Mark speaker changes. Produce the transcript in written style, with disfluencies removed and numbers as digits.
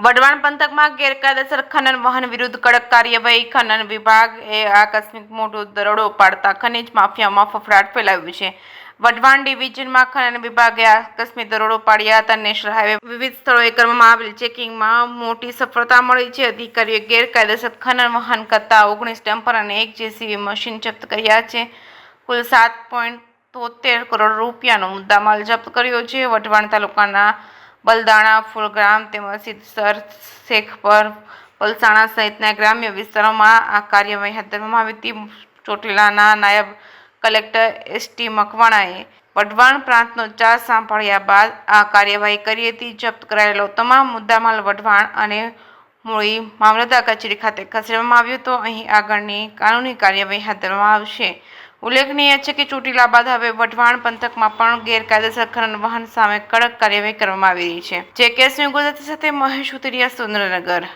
Speaker 1: વઢવાણ પંથકમાં ગેરકાયદેસર ખનન વાહન વિરુદ્ધ કડક કાર્યવાહી. ખનન વિભાગે આકસ્મિક મોટો દરોડો પાડતા ખનીજ માફિયામાં ફફડાટ ફેલાવ્યો છે. વઢવાણ ડિવિઝનમાં ખનન વિભાગે આકસ્મિક દરોડો પાડ્યા હતા. નેશનલ હાઈવે વિવિધ સ્થળોએ કરવામાં આવેલ ચેકિંગમાં મોટી સફળતા મળી છે. અધિકારીઓએ ગેરકાયદેસર ખનન વાહન કરતા 19 ડમ્પર અને 1 જેસીબી મશીન જપ્ત કર્યા છે. કુલ 7.73 કરોડ રૂપિયાનો મુદ્દામાલ જપ્ત કર્યો છે. વઢવાણ તાલુકાના બલદાણા, ફૂલગ્રામ તેમજ સિદ્ધસર, શેખપર, પલસાણા સહિતના ગ્રામ્ય વિસ્તારોમાં આ કાર્યવાહી હાથ ધરવામાં આવી હતી. ચોટીલાના નાયબ કલેક્ટર એસ.ટી. મકવાણાએ વઢવાણ પ્રાંતનો ચાર્જ સંભાળ્યા બાદ આ કાર્યવાહી કરી હતી. જપ્ત કરાયેલો તમામ મુદ્દામાલ વઢવાણ અને મૂળી મામલતદાર કચેરી ખાતે ખસેડવામાં આવ્યો હતો. અહીં આગળની કાનૂની કાર્યવાહી હાથ ધરવામાં આવશે. ઉલ્લેખનીય છે કે ચોટીલા બાદ હવે વઢવાણ પંથકમાં પણ ગેરકાયદેસર ખનન વાહન સામે કડક કાર્યવાહી કરવામાં આવી રહી છે. જે કેસની ગુજરાતી સાથે મહેશ ઉતરિયા, સુરેન્દ્રનગર.